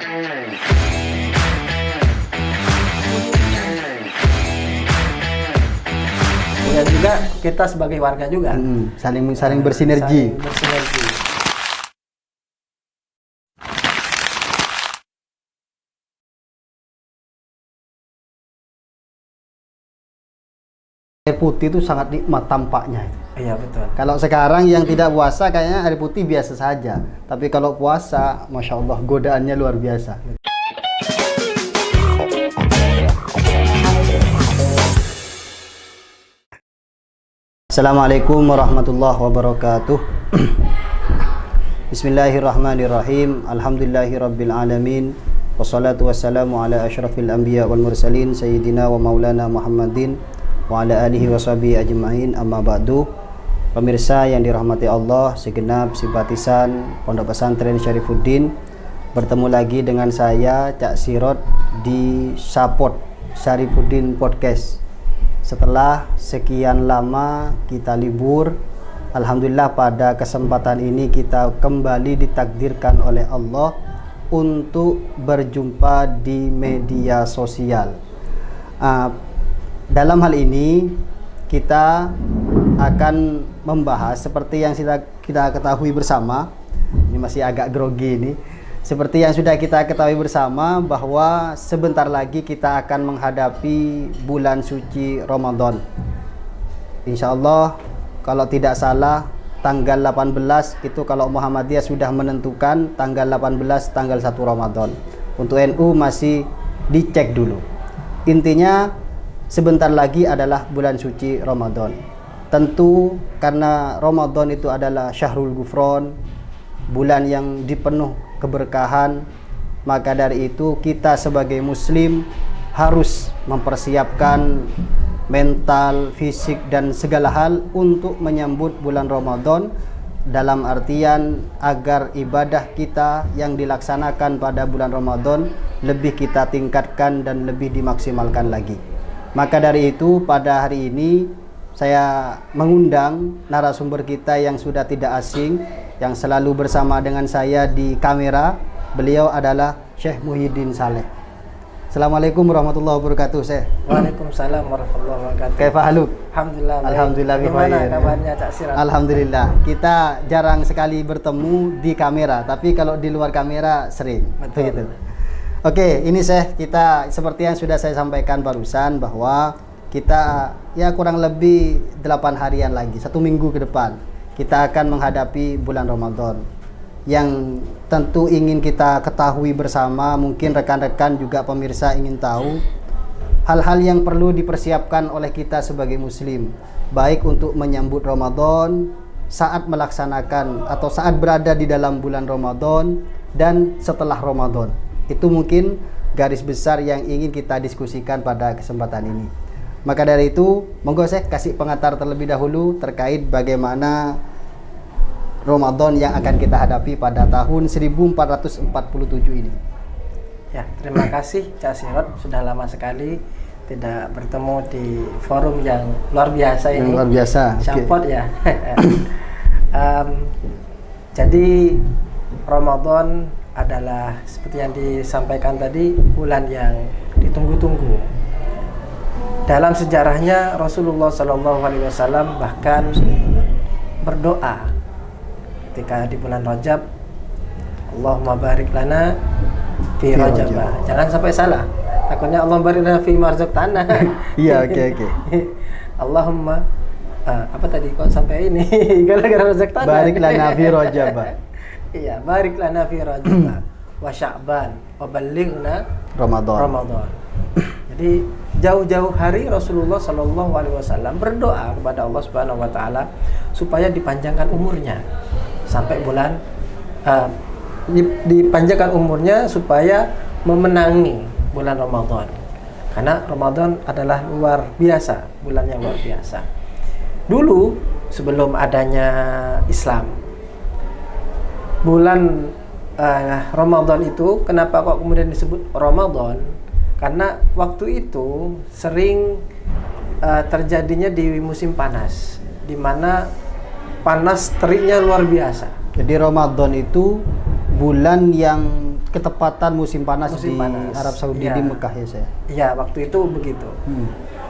Dan juga kita sebagai warga juga saling bersinergi. Air putih itu sangat nikmat tampaknya. Iya betul. Kalau sekarang yang tidak puasa kayaknya air putih biasa saja. Tapi kalau puasa, Masya Allah, godaannya luar biasa. Assalamualaikum warahmatullahi wabarakatuh. Bismillahirrahmanirrahim. Alhamdulillahirabbil alamin. Wassalatu wassalamu ala asyrafil anbiya wal mursalin sayyidina wa maulana Muhammadin wa ala alihi washabihi ajma'in, amma ba'du. Pemirsa yang dirahmati Allah, segenap simpatisan Pondok Pesantren Syarifuddin, bertemu lagi dengan saya Cak Sirot di Sapot Syarifuddin Podcast. Setelah sekian lama kita libur, alhamdulillah pada kesempatan ini kita kembali ditakdirkan oleh Allah untuk berjumpa di media sosial. Dalam hal ini kita akan membahas seperti yang sudah kita ketahui bersama. Ini masih agak grogi ini. Seperti yang sudah kita ketahui bersama bahwa sebentar lagi kita akan menghadapi bulan suci Ramadan. Insya Allah kalau tidak salah tanggal 18 itu kalau Muhammadiyah sudah menentukan tanggal 18 tanggal 1 Ramadan. Untuk NU masih dicek dulu. Intinya sebentar lagi adalah bulan suci Ramadan. Tentu karena Ramadan itu adalah Syahrul Ghufran, bulan yang dipenuh keberkahan, maka dari itu kita sebagai muslim harus mempersiapkan mental, fisik dan segala hal untuk menyambut bulan Ramadan, dalam artian agar ibadah kita yang dilaksanakan pada bulan Ramadan lebih kita tingkatkan dan lebih dimaksimalkan lagi. Maka dari itu pada hari ini saya mengundang narasumber kita yang sudah tidak asing, yang selalu bersama dengan saya di kamera. Beliau adalah Syekh Muhyiddin Saleh. Assalamualaikum warahmatullahi wabarakatuh, Syekh. Waalaikumsalam warahmatullahi wabarakatuh. Kaifa haluk? Alhamdulillah. Alhamdulillah. Gimana kabarnya Cak Sirat? Alhamdulillah. Kita jarang sekali bertemu di kamera, tapi kalau di luar kamera sering. Betul. Begitu. Oke, ini Syekh, kita seperti yang sudah saya sampaikan barusan bahwa kita ya kurang lebih 8 harian lagi, 1 minggu ke depan kita akan menghadapi bulan Ramadan yang tentu ingin kita ketahui bersama. Mungkin rekan-rekan juga pemirsa ingin tahu hal-hal yang perlu dipersiapkan oleh kita sebagai muslim, baik untuk menyambut Ramadan, saat melaksanakan atau saat berada di dalam bulan Ramadan, dan setelah Ramadan. Itu mungkin garis besar yang ingin kita diskusikan pada kesempatan ini. Maka dari itu, monggo saya kasih pengantar terlebih dahulu terkait bagaimana Ramadan yang akan kita hadapi pada tahun 1447 ini. Ya, terima kasih Cak Sirot, sudah lama sekali tidak bertemu di forum yang luar biasa ini. Luar biasa. Sapot ya. Jadi Ramadan adalah seperti yang disampaikan tadi, bulan yang ditunggu-tunggu. Dalam sejarahnya Rasulullah SAW bahkan berdoa ketika di bulan Rajab, Allahumma barik lana fi Rajab. Jangan sampai salah, takutnya Allah barik lana fi marzaqtana. Iya, oke. Allahumma apa tadi kok sampai ini gara-gara marzaqtana. Barik lana fi Rajab. Iya, barik lana fi Rajab wa Sya'ban wa ballighna Ramadan. Jadi jauh-jauh hari Rasulullah SAW berdoa kepada Allah Subhanahu wa taala supaya dipanjangkan umurnya sampai bulan dipanjangkan umurnya supaya memenangi bulan Ramadan. Karena Ramadan adalah luar biasa, bulan yang luar biasa. Dulu sebelum adanya Islam, bulan Ramadan itu kenapa kok kemudian disebut Ramadan? Karena waktu itu sering terjadinya di musim panas, di mana panas teriknya luar biasa. Jadi Ramadan itu bulan yang ketepatan musim panas Musim di panas. Arab Saudi Ya. di Mekah ya saya. Ya, waktu itu begitu.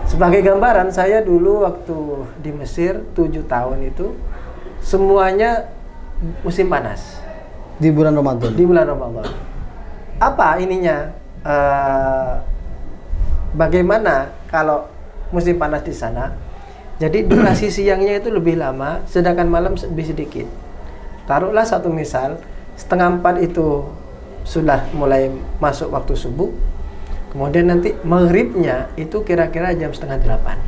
Sebagai gambaran, saya dulu waktu di Mesir 7 tahun itu semuanya musim panas Di bulan Ramadan. di bulan Ramadan. Apa ininya? Bagaimana kalau musim panas di sana? Jadi durasi siangnya itu lebih lama, sedangkan malam lebih sedikit. Taruhlah satu misal, 3:30 itu sudah mulai masuk waktu subuh. Kemudian nanti maghribnya itu kira-kira jam 7:30.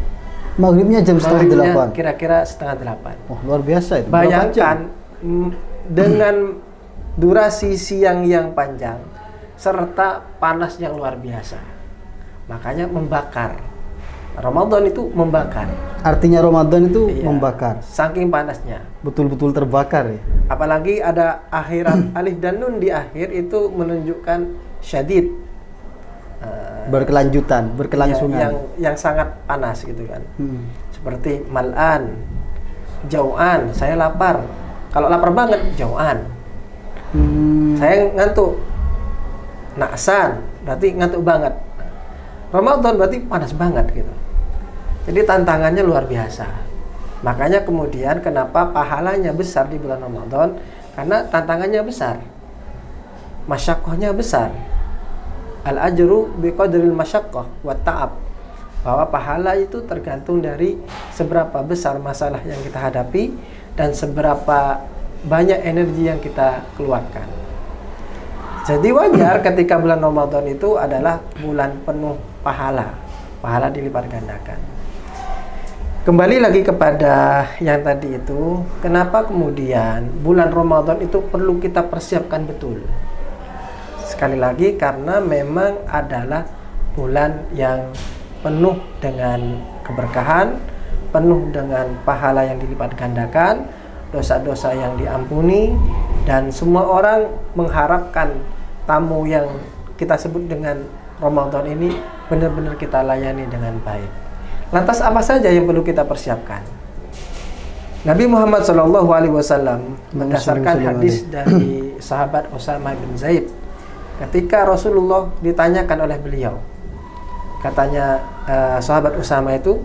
Maghribnya jam setengah Maghribnya 8. kira-kira 7:30. Oh, luar biasa itu. Berapa jam? Bayangkan dengan durasi siang yang panjang serta panas yang luar biasa. Makanya membakar. Ramadan itu membakar. Artinya Ramadan itu Iya, membakar. saking panasnya. Betul-betul terbakar ya. Apalagi ada akhiran alif dan nun di akhir itu menunjukkan syadid. Berkelanjutan, berkelangsungan. Yang sangat panas gitu kan. Seperti mal'an, jau'an, saya lapar. Kalau lapar banget, jau'an. Saya ngantuk. Naksan, berarti ngantuk banget. Ramadan berarti panas banget gitu. Jadi tantangannya luar biasa. Makanya kemudian kenapa pahalanya besar di bulan Ramadan? Karena tantangannya besar. Masyaqqahnya besar. Al-ajru biqadril masyaqqah wa ta'ab. Bahwa pahala itu tergantung dari seberapa besar masalah yang kita hadapi dan seberapa banyak energi yang kita keluarkan. Jadi wajar ketika bulan Ramadan itu adalah bulan penuh pahala. Pahala dilipat gandakan. Kembali lagi kepada yang tadi itu, kenapa kemudian bulan Ramadan itu perlu kita persiapkan betul? Sekali lagi karena memang adalah bulan yang penuh dengan keberkahan, penuh dengan pahala yang dilipat gandakan, dosa-dosa yang diampuni, dan semua orang mengharapkan tamu yang kita sebut dengan Ramadan ini benar-benar kita layani dengan baik. Lantas apa saja yang perlu kita persiapkan? Nabi Muhammad SAW berdasarkan hadis dari sahabat Usamah bin Zaid, ketika Rasulullah ditanyakan oleh beliau, katanya sahabat Usamah itu,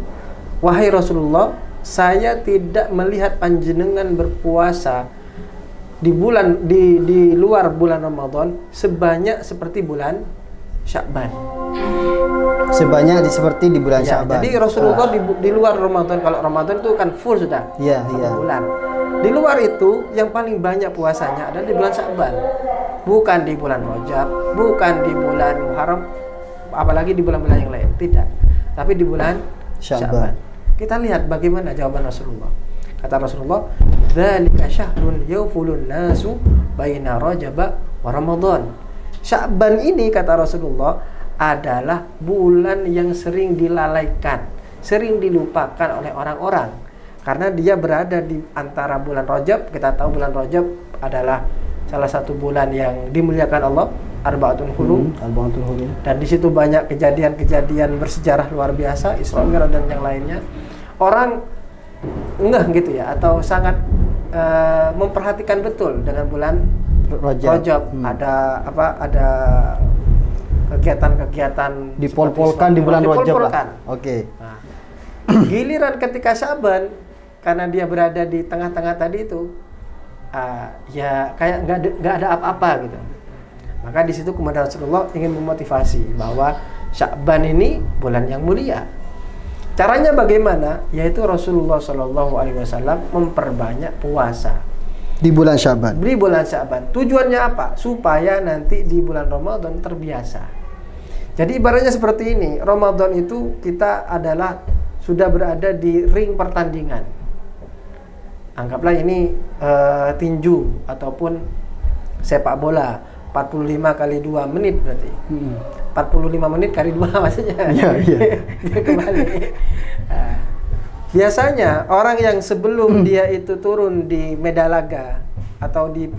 wahai Rasulullah, saya tidak melihat panjenengan berpuasa di luar bulan Ramadan sebanyak seperti bulan Sya'ban. Sebanyak seperti di bulan Ya, Sya'ban. jadi Rasulullah di luar Ramadan, kalau Ramadan itu kan full sudah. Iya, iya. Bulan. Di luar itu yang paling banyak puasanya adalah di bulan Sya'ban. Bukan di bulan Rajab, bukan di bulan Muharram, apalagi di bulan-bulan yang lain, tidak. Tapi di bulan Sya'ban. Kita lihat bagaimana jawaban Rasulullah. Kata Rasulullah, "Dzalika syahrun yawfulun nasu baina Rajab wa Ramadan." Sya'ban ini, kata Rasulullah, adalah bulan yang sering dilalaikan, sering dilupakan oleh orang-orang karena dia berada di antara bulan Rajab. Kita tahu bulan Rajab adalah salah satu bulan yang dimuliakan Allah, Arba'atun Hurum. Dan di situ banyak kejadian-kejadian bersejarah luar biasa, Isra Mi'raj dan yang lainnya. Orang enggak gitu ya, atau sangat memperhatikan betul dengan bulan Rajab. Ada kegiatan-kegiatan dipol-polkan di bulan Rajab lah. Oke. Nah, giliran ketika Sya'ban, karena dia berada di tengah-tengah tadi itu, ya kayak nggak ada apa-apa gitu. Maka di situ kemudian Rasulullah ingin memotivasi bahwa Sya'ban ini bulan yang mulia. Caranya bagaimana? Yaitu Rasulullah SAW memperbanyak puasa di bulan Sya'ban. Di bulan Sya'ban. Tujuannya apa? Supaya nanti di bulan Ramadan terbiasa. Jadi ibaratnya seperti ini, Ramadan itu kita adalah sudah berada di ring pertandingan. Anggaplah ini tinju ataupun sepak bola, 45 kali 2 menit berarti. 45 menit kali 2 maksudnya. Iya. Kembali. Biasanya orang yang sebelum dia itu turun di medan laga atau di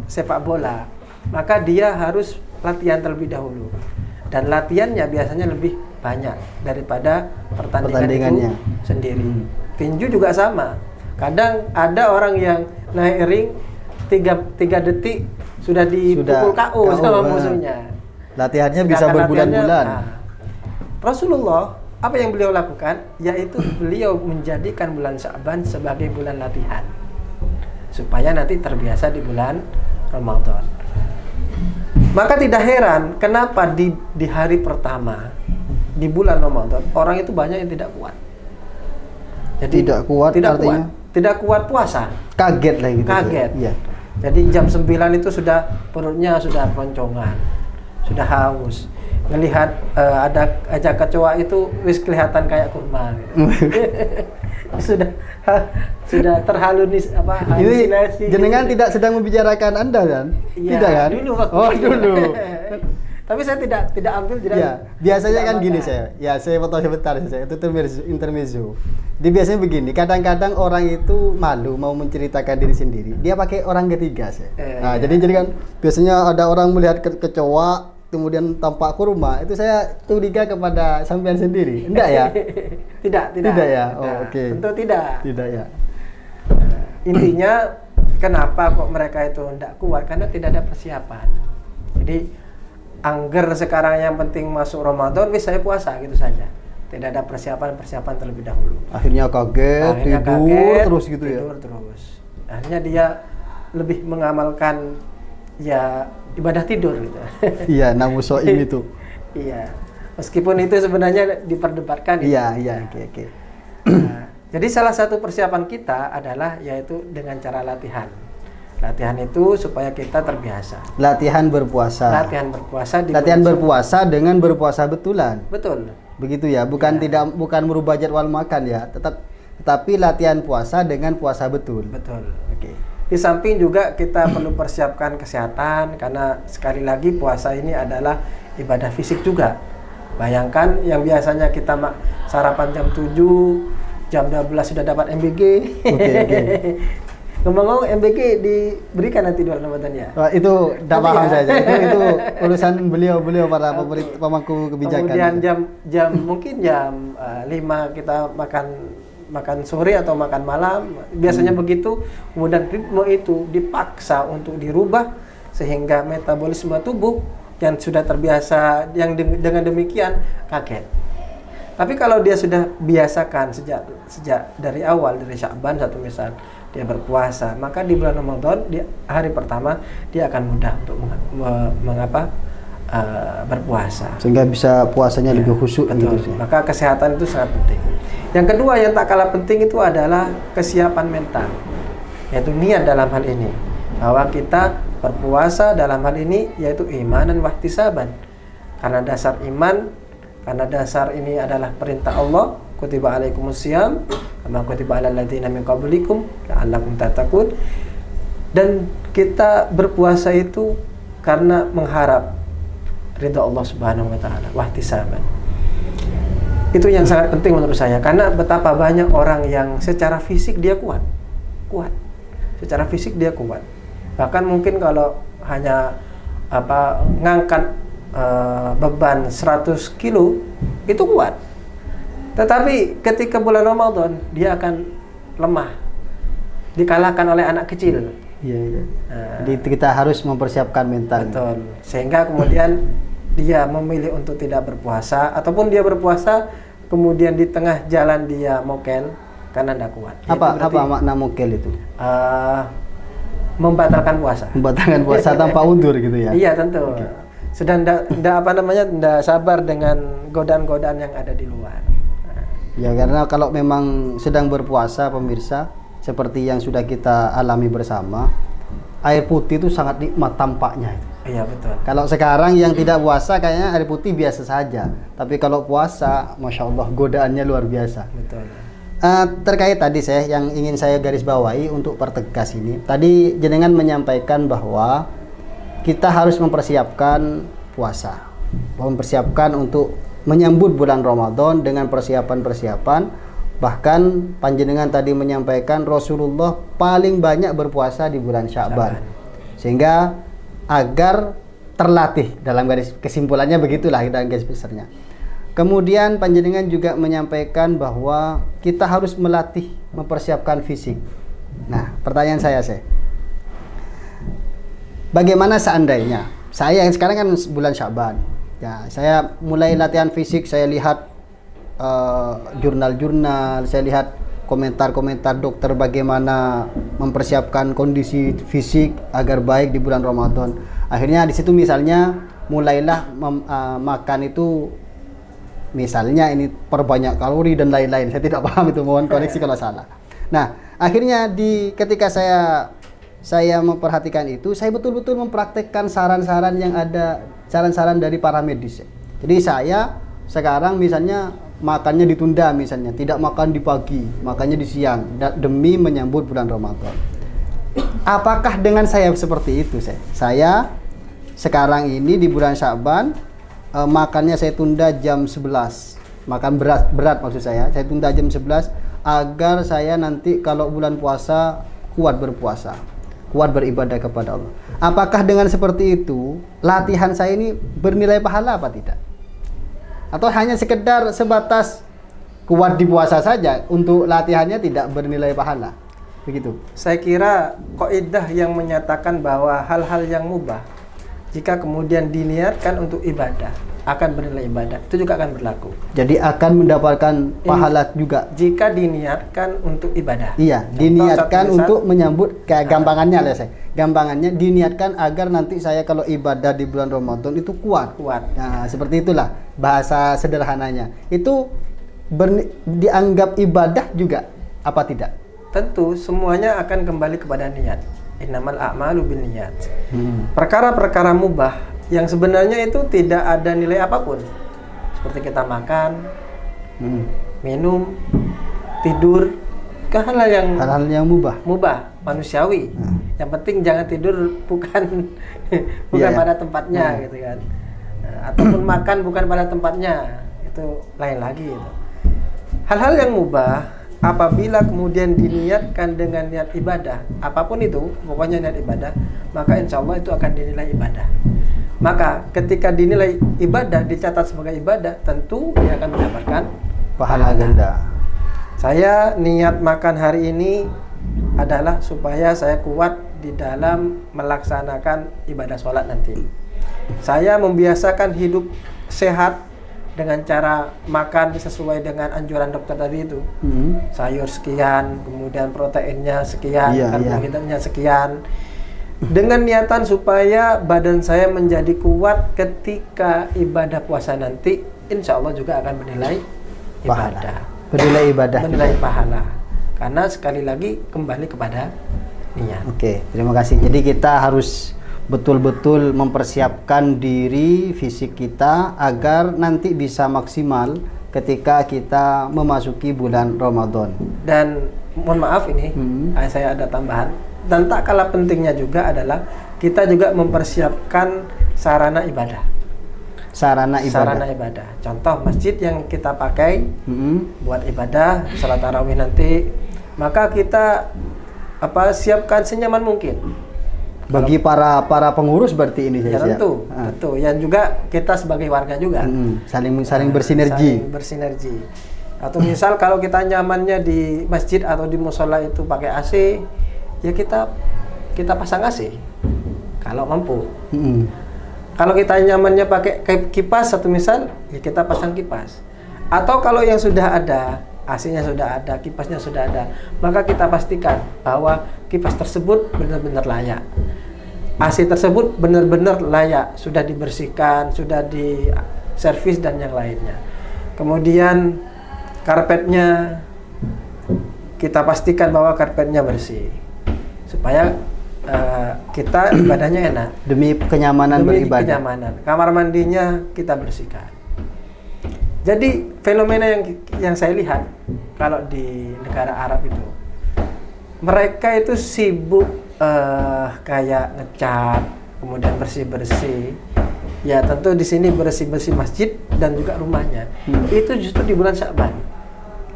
sepak bola, maka dia harus latihan terlebih dahulu. Dan latihannya biasanya lebih banyak daripada pertandingan itu sendiri. Tinju juga sama. Kadang ada orang yang naik ring tiga detik sudah dipukul KO sama musuhnya. Latihannya bisa berbulan-bulan. Rasulullah, apa yang beliau lakukan? Yaitu beliau menjadikan bulan Sya'ban sebagai bulan latihan, supaya nanti terbiasa di bulan Ramadan. Maka tidak heran kenapa di hari pertama di bulan Ramadan orang itu banyak yang tidak kuat. Jadi tidak kuat puasa. Kaget lah gitu. Kaget. Iya. Jadi jam 9 itu sudah perutnya sudah keroncongan, sudah haus. Ngelihat ada aja kecoa itu wis kelihatan kayak kurma gitu. sudah terhalunis halusinasi. Ini jenengan tidak sedang membicarakan Anda kan? Ya, tidak kan? Dulu waktu dulu. Tapi saya tidak ambil ya, biasanya kan gini saya potong sebentar saya itu intermezzo. Dia biasanya begini, kadang-kadang orang itu malu mau menceritakan diri sendiri. Dia pakai orang ketiga saya. Nah, jadi kan biasanya ada orang melihat kecoa kemudian tampak kurma, itu saya curiga kepada sampean sendiri. Enggak ya? Tidak ya. Oh, oke. Tentu tidak. Tidak ya. Intinya kenapa kok mereka itu tidak kuat? Karena tidak ada persiapan. Jadi angger sekarang yang penting masuk Ramadan, wis saya puasa gitu saja. Tidak ada persiapan terlebih dahulu. Akhirnya kaget, tidur terus gitu ya. Tidur terus. Akhirnya dia lebih mengamalkan ya ibadah tidur gitu. Iya, namusoim itu. Iya. Meskipun itu sebenarnya diperdebatkan. Iya, oke. Nah, jadi salah satu persiapan kita adalah yaitu dengan cara latihan. Latihan itu supaya kita terbiasa. Latihan berpuasa. Latihan berpuasa dengan berpuasa betulan. Betul. Begitu ya, bukan merubah jadwal makan ya, tetapi latihan puasa dengan puasa betul. Betul. Oke. Di samping juga kita perlu persiapkan kesehatan karena sekali lagi puasa ini adalah ibadah fisik juga. Bayangkan yang biasanya kita sarapan jam 7, jam 12 sudah dapat MBG. Oke. Ngomong-ngomong MBG diberikan nanti di bulan Ramadan ya? Wah, itu tidak paham saja. Itu urusan beliau para pemangku kebijakan. Kemudian mungkin jam 5 kita makan sore atau makan malam. Biasanya begitu. Kemudian ritme itu dipaksa untuk dirubah sehingga metabolisme tubuh yang sudah terbiasa dengan demikian kaget. Tapi kalau dia sudah biasakan sejak dari awal dari Sya'ban satu misal dia berpuasa, maka di bulan Ramadan di hari pertama dia akan mudah untuk berpuasa sehingga bisa puasanya lebih khusyuk gitu. Maka kesehatan itu sangat penting. Yang kedua yang tak kalah penting itu adalah kesiapan mental, yaitu niat dalam hal ini, bahwa kita berpuasa dalam hal ini yaitu iman dan wahtisaban, karena dasar iman, karena dasar ini adalah perintah Allah, kutiba alaikumusiyam kama kutiba alal ladzina min qablikum la'allakum tattaqun. Dan kita berpuasa itu karena mengharap ridha Allah Subhanahu wa taala, wahtisaban. Itu yang sangat penting menurut saya, karena betapa banyak orang yang secara fisik dia kuat. Secara fisik dia kuat. Bahkan mungkin kalau hanya ngangkat beban 100 kilo itu kuat. Tetapi ketika bulan Ramadan dia akan lemah, dikalahkan oleh anak kecil. Iya. Jadi kita harus mempersiapkan mental. Betul. Sehingga kemudian dia memilih untuk tidak berpuasa, ataupun dia berpuasa kemudian di tengah jalan dia mokel karena tidak kuat. Apa makna mokel itu? Membatalkan puasa. Membatalkan puasa tanpa undur gitu ya? Iya tentu. Okay. Sudah tidak sabar dengan godaan-godaan yang ada di luar. Ya, karena kalau memang sedang berpuasa pemirsa, seperti yang sudah kita alami bersama, air putih itu sangat nikmat tampaknya. Iya betul. Kalau sekarang yang tidak puasa kayaknya air putih biasa saja, tapi kalau puasa, masya Allah godaannya luar biasa. Betul. Terkait tadi yang ingin saya garis bawahi untuk pertegas ini, tadi jenengan menyampaikan bahwa kita harus mempersiapkan puasa, mempersiapkan untuk menyambut bulan Ramadan dengan persiapan-persiapan. Bahkan panjenengan tadi menyampaikan Rasulullah paling banyak berpuasa di bulan Sya'ban, sehingga agar terlatih, dalam garis kesimpulannya begitulah dalam garis besarnya. Kemudian panjenengan juga menyampaikan bahwa kita harus melatih, mempersiapkan fisik. Nah, pertanyaan saya bagaimana seandainya saya yang sekarang kan bulan Sya'ban, ya saya mulai latihan fisik, saya lihat jurnal-jurnal, saya lihat komentar-komentar dokter bagaimana mempersiapkan kondisi fisik agar baik di bulan Ramadan. Akhirnya di situ misalnya mulailah makan itu misalnya ini perbanyak kalori dan lain-lain. Saya tidak paham itu, mohon koreksi kalau salah. Nah, akhirnya ketika saya memperhatikan itu, saya betul-betul mempraktekkan saran-saran yang ada, saran-saran dari para medis. Jadi saya sekarang misalnya makannya ditunda, misalnya tidak makan di pagi, makannya di siang demi menyambut bulan Ramadan. Apakah dengan saya seperti itu? Saya sekarang ini di bulan Sya'ban makannya saya tunda jam 11. Makan berat maksud saya tunda jam 11 agar saya nanti kalau bulan puasa kuat berpuasa, kuat beribadah kepada Allah. Apakah dengan seperti itu latihan saya ini bernilai pahala apa tidak? Atau hanya sekedar sebatas kuat di puasa saja, untuk latihannya tidak bernilai pahala? Begitu. Saya kira kaidah yang menyatakan bahwa hal-hal yang mubah jika kemudian diniatkan untuk ibadah akan bernilai ibadah, itu juga akan berlaku. Jadi akan mendapatkan pahala juga jika diniatkan untuk ibadah. Iya, contoh, diniatkan untuk menyambut, kayak gampangannya lah saya. Gampangannya diniatkan agar nanti saya kalau ibadah di bulan Ramadan itu kuat. Nah, seperti itulah bahasa sederhananya. Itu dianggap ibadah juga apa tidak? Tentu semuanya akan kembali kepada niat. Innamal a'malu binniyat. Perkara-perkara mubah yang sebenarnya itu tidak ada nilai apapun, seperti kita makan, minum, tidur, hal-hal yang mubah, manusiawi. Yang penting jangan tidur bukan pada tempatnya, gitu kan. Nah, ataupun makan bukan pada tempatnya, itu lain lagi. Gitu. Hal-hal yang mubah apabila kemudian diniatkan dengan niat ibadah, apapun itu, pokoknya niat ibadah, maka insya Allah itu akan dinilai ibadah. Maka ketika dinilai ibadah, dicatat sebagai ibadah, tentu dia akan mendapatkan pahala ganda. Saya niat makan hari ini adalah supaya saya kuat di dalam melaksanakan ibadah sholat nanti. Saya membiasakan hidup sehat dengan cara makan sesuai dengan anjuran dokter tadi itu. Sayur sekian, kemudian proteinnya sekian, karbohidratnya sekian. Dengan niatan supaya badan saya menjadi kuat ketika ibadah puasa nanti, insya Allah juga akan bernilai ibadah. Bernilai pahala. Karena sekali lagi kembali kepada niat. Oke, terima kasih. Jadi kita harus betul-betul mempersiapkan diri fisik kita agar nanti bisa maksimal ketika kita memasuki bulan Ramadan. Dan mohon maaf ini, saya ada tambahan. Dan tak kalah pentingnya juga adalah kita juga mempersiapkan sarana ibadah. Sarana ibadah. Contoh masjid yang kita pakai buat ibadah, salat tarawih nanti, maka kita siapkan senyaman mungkin. Bagi para pengurus berarti ini ya tentu. Yang juga kita sebagai warga juga saling bersinergi. Atau misal kalau kita nyamannya di masjid atau di musola itu pakai AC, ya kita pasang AC kalau mampu. Kalau kita nyamannya pakai kipas satu misal, ya kita pasang kipas. Atau kalau yang sudah ada, AC-nya sudah ada, kipasnya sudah ada, maka kita pastikan bahwa kipas tersebut benar-benar layak. AC tersebut benar-benar layak, sudah dibersihkan, sudah diservis dan yang lainnya. Kemudian karpetnya kita pastikan bahwa karpetnya bersih, supaya kita ibadahnya enak. Demi kenyamanan beribadah. Kenyamanan. Kamar mandinya kita bersihkan. Jadi fenomena yang saya lihat kalau di negara Arab itu, mereka itu sibuk kayak ngecat, kemudian bersih-bersih. Ya tentu di sini bersih-bersih masjid dan juga rumahnya. Itu justru di bulan Sya'ban.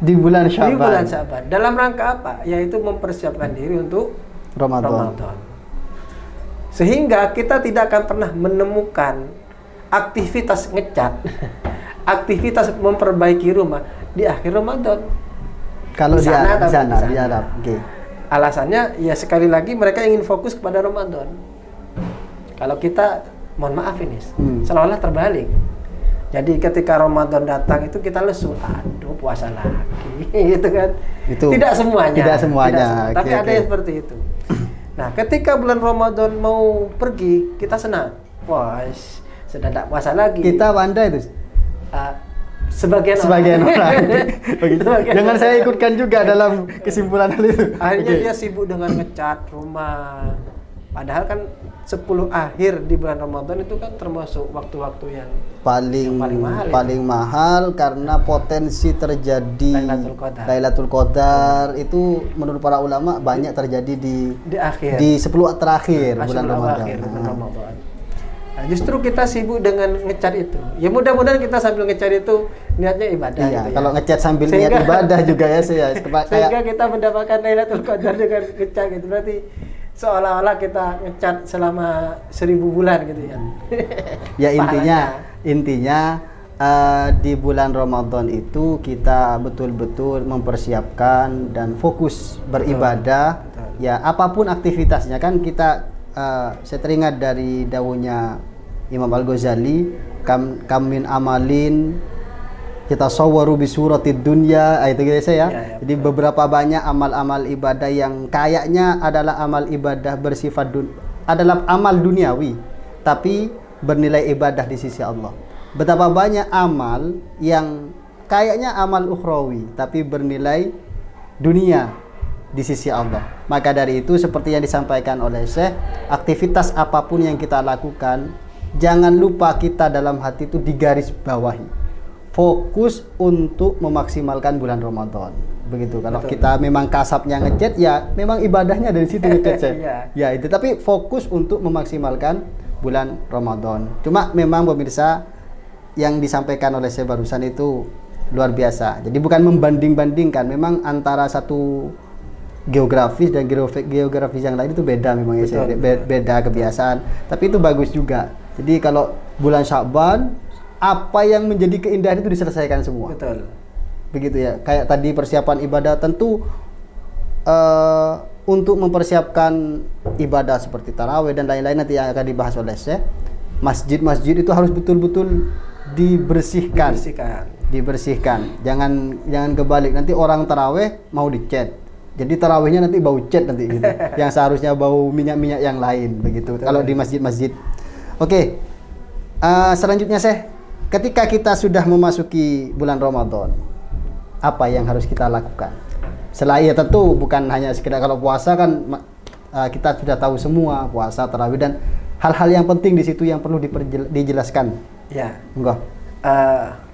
Di bulan Sya'ban. Dalam rangka apa? Yaitu mempersiapkan diri untuk Ramadan. Sehingga kita tidak akan pernah menemukan aktivitas ngecat, aktivitas memperbaiki rumah di akhir Ramadan. Kalau di sana. Okay. Alasannya ya sekali lagi mereka ingin fokus kepada Ramadan. Kalau kita, mohon maaf ini, seolah-olah terbalik. Jadi ketika Ramadan datang itu kita lesu, aduh puasa lagi, gitu kan. Itu tidak semuanya. Tidak semuanya. Tapi ada yang seperti itu. Nah, ketika bulan Ramadan mau pergi, kita senang. Wah, sudah tidak puasa lagi. Kita pandai itu. Sebagian orang. Jangan saya ikutkan juga dalam kesimpulan hal itu. Akhirnya dia sibuk dengan ngecat rumah. Padahal kan 10 akhir di bulan Ramadan itu kan termasuk waktu-waktu yang paling mahal karena potensi terjadi Lailatul Qadar itu menurut para ulama banyak terjadi di 10 terakhir bulan Ramadan. Nah, justru kita sibuk dengan ngecat itu. Ya mudah-mudahan kita sambil ngecat itu niatnya ibadah. Iya, gitu kalau ya. ngecat sambil niat ibadah juga ya saya. Sehingga kita mendapatkan Lailatul Qadar dengan ngecat gitu. Berarti seolah-olah kita ngecat selama 1000 bulan gitu ya. Ya intinya di bulan Ramadan itu kita betul-betul mempersiapkan dan fokus beribadah. Betul. Ya apapun aktivitasnya kan kita saya teringat dari dawuhnya Imam Al-Ghazali, kam min amalin kita sawwaru bi suratid dunya, itu gitu saya. Ya, jadi beberapa banyak amal-amal ibadah yang kayaknya adalah amal ibadah bersifat adalah amal duniawi tapi bernilai ibadah di sisi Allah. Betapa banyak amal yang kayaknya amal ukhrawi tapi bernilai dunia di sisi Allah. Maka dari itu seperti yang disampaikan oleh Syekh, aktivitas apapun yang kita lakukan jangan lupa kita dalam hati itu digaris bawahi. Fokus untuk memaksimalkan bulan Ramadan. Begitu. Kalau kita memang kasabnya ngechat ya memang ibadahnya dari situ ngechat. Ya itu, tapi fokus untuk memaksimalkan bulan Ramadan. Cuma memang pemirsa yang disampaikan oleh saya barusan itu luar biasa. Jadi bukan membanding-bandingkan, memang antara satu geografis dan geografis yang lain itu beda memang ya, beda kebiasaan. Tapi itu bagus juga. Jadi kalau bulan Sya'ban apa yang menjadi keindahan itu diselesaikan semua. Betul. Begitu ya. Kayak tadi persiapan ibadah tentu untuk mempersiapkan ibadah seperti tarawih dan lain-lain nanti yang akan dibahas oleh Syekh. Masjid-masjid itu harus betul-betul dibersihkan. Jangan kebalik. Nanti orang tarawih mau dicat. Jadi tarawihnya nanti bau cat nanti gitu. Yang seharusnya bau minyak-minyak yang lain begitu. Kalau di masjid-masjid. Oke. Selanjutnya ketika kita sudah memasuki bulan Ramadan, apa yang harus kita lakukan? Selain tentu bukan hanya sekedar kalau puasa kan kita sudah tahu semua puasa, tarawih dan hal-hal yang penting di situ yang perlu dijelaskan. Ya. Enggak.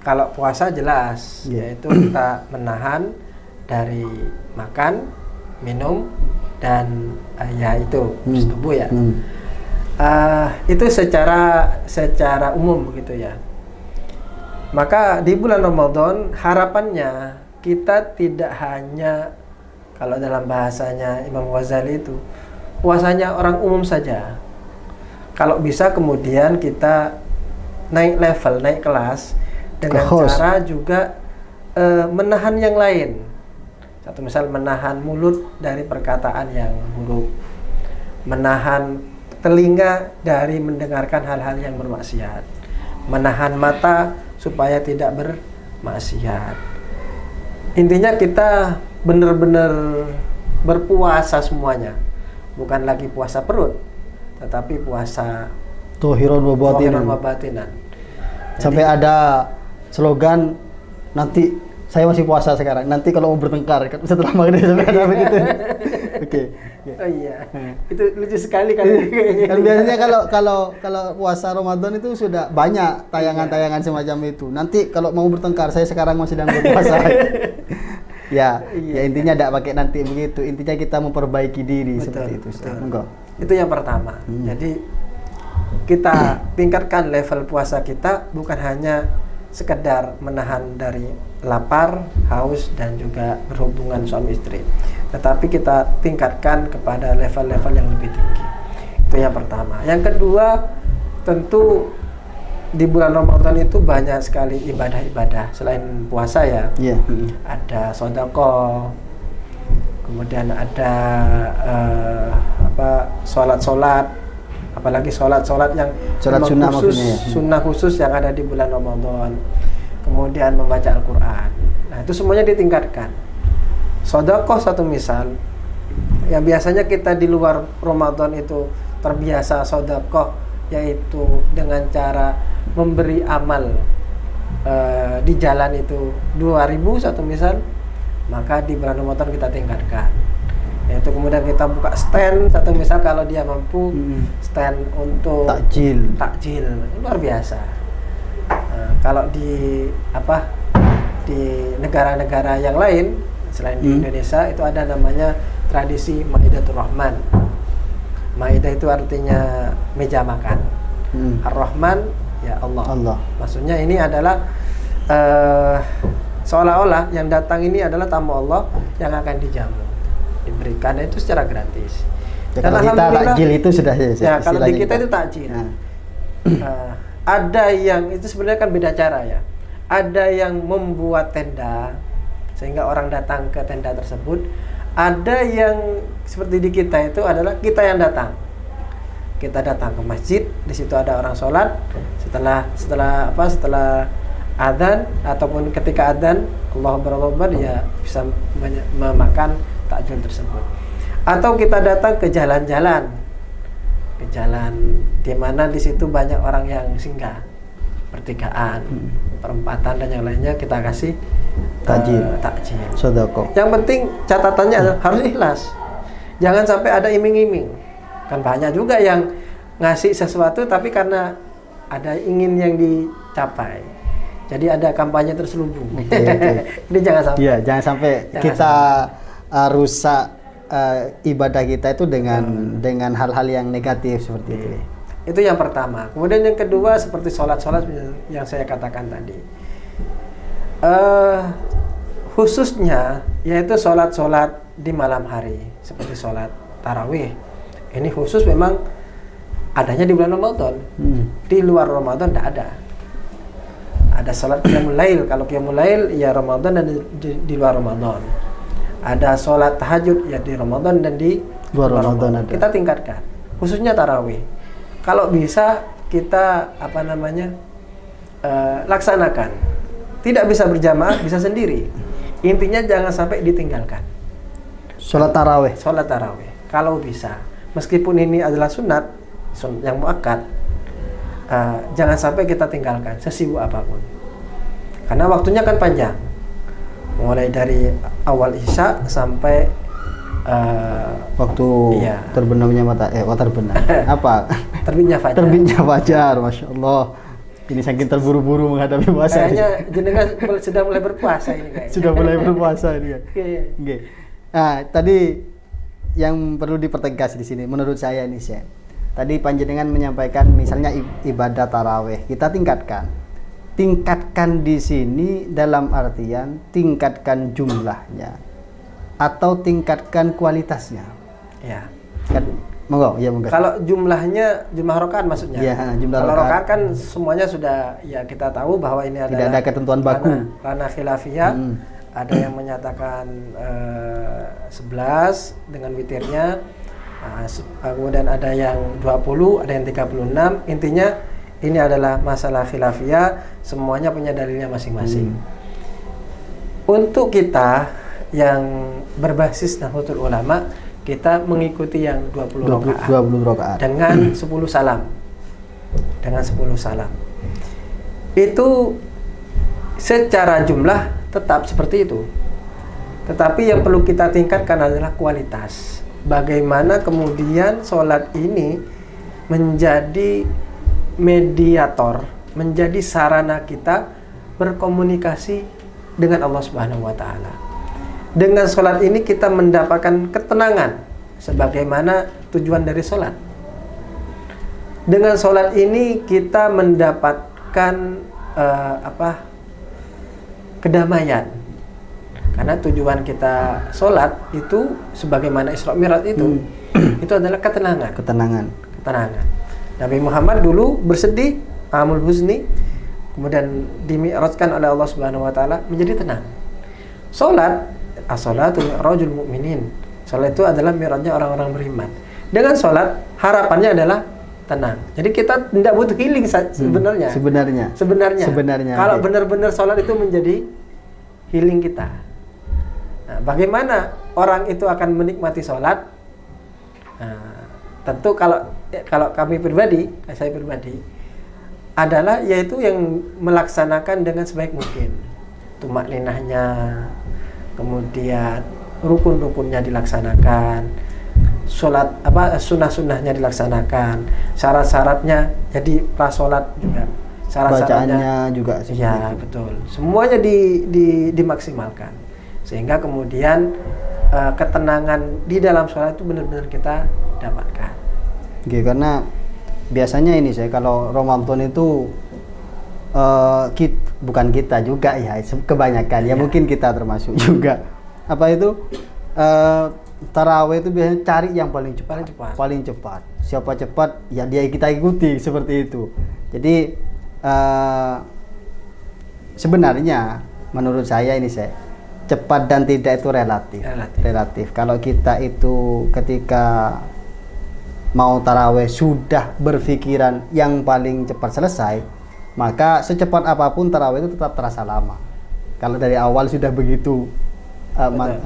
Kalau puasa jelas, yaitu kita menahan dari makan, minum, dan ya itu tubuh ya. Itu secara umum begitu ya. Maka di bulan Ramadan harapannya kita tidak hanya, kalau dalam bahasanya Imam Ghazali itu puasanya orang umum saja. Kalau bisa kemudian kita naik level, naik kelas dengan cara juga menahan yang lain. Satu misal menahan mulut dari perkataan yang buruk, menahan telinga dari mendengarkan hal-hal yang bermaksiat, menahan mata supaya tidak bermaksiat. Intinya kita benar-benar berpuasa semuanya, bukan lagi puasa perut, tetapi puasa Tuhiron wa batinan. Sampai ada slogan nanti saya masih puasa sekarang. Nanti kalau mau bertengkar setelah maghrib sampai ada begitu. Oke. Oh iya. Itu lucu sekali kayaknya. Kan biasanya kalau puasa Ramadan itu sudah banyak tayangan-tayangan semacam itu. Nanti kalau mau bertengkar saya sekarang masih sedang berpuasa. Ya intinya tidak pakai nanti begitu. Intinya kita memperbaiki diri seperti itu. Enggak. Itu yang pertama. Jadi kita tingkatkan level puasa kita bukan hanya sekedar menahan dari lapar, haus, dan juga berhubungan suami istri, tetapi kita tingkatkan kepada level-level yang lebih tinggi. Itu yang pertama. Yang kedua, tentu di bulan Ramadan itu banyak sekali ibadah-ibadah selain puasa ya. Ada sedekah, kemudian ada sholat-sholat, apalagi sholat yang sholat sunnah khusus, maksudnya ya. Sunnah khusus yang ada di bulan Ramadan. Kemudian membaca Al-Quran. Nah itu semuanya ditingkatkan. Sedekah satu misal, yang biasanya kita di luar Ramadan itu terbiasa sedekah, yaitu dengan cara memberi amal di jalan itu 2.000 satu misal, maka di bulan Ramadan kita tingkatkan, yaitu kemudian kita buka stand satu misal kalau dia mampu, stand untuk takjil luar biasa. Kalau di negara-negara yang lain selain di Indonesia itu ada namanya tradisi Maidatur Rahman. Maidah itu artinya meja makan. Ar-Rahman ya Allah. Maksudnya ini adalah seolah-olah yang datang ini adalah tamu Allah yang akan dijamu, diberikan itu secara gratis. Ya, kalau kita takjil itu sudah ya, kalau di kita itu takjil. Ada yang itu sebenarnya kan beda cara ya. Ada yang membuat tenda sehingga orang datang ke tenda tersebut. Ada yang seperti di kita itu adalah kita yang datang. Kita datang ke masjid, di situ ada orang sholat. Setelah adzan ataupun ketika adzan Allahu Akbar ya bisa memakan takjil tersebut. Atau kita datang ke jalan-jalan, ke jalan di mana di situ banyak orang yang singgah, pertigaan, perempatan dan yang lainnya, kita kasih takjil. Sedekah. Yang penting catatannya harus ikhlas. Jangan sampai ada iming-iming. Kan banyak juga yang ngasih sesuatu tapi karena ada ingin yang dicapai. Jadi ada kampanye terselubung. Jadi jangan sampai. Iya, jangan sampai kita rusak ibadah kita itu dengan hal-hal yang negatif seperti itu. Itu yang pertama. Kemudian yang kedua seperti sholat-sholat yang saya katakan tadi. Khususnya yaitu sholat-sholat di malam hari seperti sholat tarawih. Ini khusus memang adanya di bulan Ramadan. Di luar Ramadan tidak ada. Ada sholat qiyamul lail. Kalau qiyamul lail ya Ramadan dan di luar Ramadan. Ada sholat tahajud ya di Ramadan dan di luar Ramadan. Kita tingkatkan. Khususnya tarawih. Kalau bisa kita laksanakan. Tidak bisa berjamaah, bisa sendiri. Intinya jangan sampai ditinggalkan. Sholat tarawih. Kalau bisa. Meskipun ini adalah sunat yang muakkad, jangan sampai kita tinggalkan sesibuk apapun. Karena waktunya kan panjang. Mulai dari awal Isya sampai waktu terbenamnya terbitnya fajar. Masya Allah. Ini saking terburu-buru menghadapi puasa. Kayaknya jenengan sudah mulai berpuasa ini kayaknya. Sudah mulai berpuasa ini kan. Okay. Nah, tadi yang perlu dipertegas di sini menurut saya nih, Syekh. Tadi panjenengan menyampaikan misalnya ibadah tarawih, kita tingkatkan. Tingkatkan di sini dalam artian tingkatkan jumlahnya atau tingkatkan kualitasnya. Ya. Kan monggo. Kalau jumlah rakaat maksudnya. Ya, jumlah kalau rakaat kan semuanya sudah ya kita tahu bahwa ini adalah tidak ada ketentuan baku. Ranah khilafiyah. Ada yang menyatakan 11 dengan witirnya, kemudian ada yang 20, ada yang 36. Intinya ini adalah masalah khilafiyah, semuanya punya dalilnya masing-masing. Untuk kita yang berbasis Nahdlatul Ulama, kita mengikuti yang 20 rakaat dengan 10 salam. Dengan 10 salam. Itu secara jumlah tetap seperti itu. Tetapi yang perlu kita tingkatkan adalah kualitas. Bagaimana kemudian sholat ini menjadi mediator, menjadi sarana kita berkomunikasi dengan Allah Subhanahu wa Ta'ala. Dengan sholat ini kita mendapatkan ketenangan, sebagaimana tujuan dari sholat. Dengan sholat ini kita mendapatkan kedamaian. Karena tujuan kita sholat itu sebagaimana Isra Mi'raj itu adalah ketenangan. Nabi Muhammad dulu bersedih, amul huzni, kemudian dimi'rajkan oleh Allah Subhanahu wa Ta'ala menjadi tenang. Sholat, as-sholatu mi'rajul mu'minin. Sholat itu adalah mi'rajnya orang-orang beriman. Dengan sholat harapannya adalah tenang. Jadi kita tidak butuh healing sebenarnya. Sebenarnya. Kalau benar-benar sholat itu menjadi healing kita. Nah, bagaimana orang itu akan menikmati sholat? Nah, tentu kalau kami pribadi, saya pribadi adalah yaitu yang melaksanakan dengan sebaik mungkin. Tumak ninahnya, kemudian rukun-rukunnya dilaksanakan, sholat sunnah-sunnahnya dilaksanakan, syarat-syaratnya jadi prasolat juga, bacaannya juga ya betul, semuanya dimaksimalkan sehingga kemudian ketenangan di dalam sholat itu benar-benar kita dapatkan. Oke, karena biasanya ini saya kalau Ramadan itu bukan kita juga ya, kebanyakan ya mungkin kita termasuk juga apa itu tarawih itu biasanya cari yang paling cepat. Siapa cepat ya dia kita ikuti seperti itu. Jadi sebenarnya menurut saya ini cepat dan tidak itu relatif. Kalau kita itu ketika mau tarawih sudah berpikiran yang paling cepat selesai, maka secepat apapun tarawih itu tetap terasa lama. Kalau dari awal sudah begitu betul.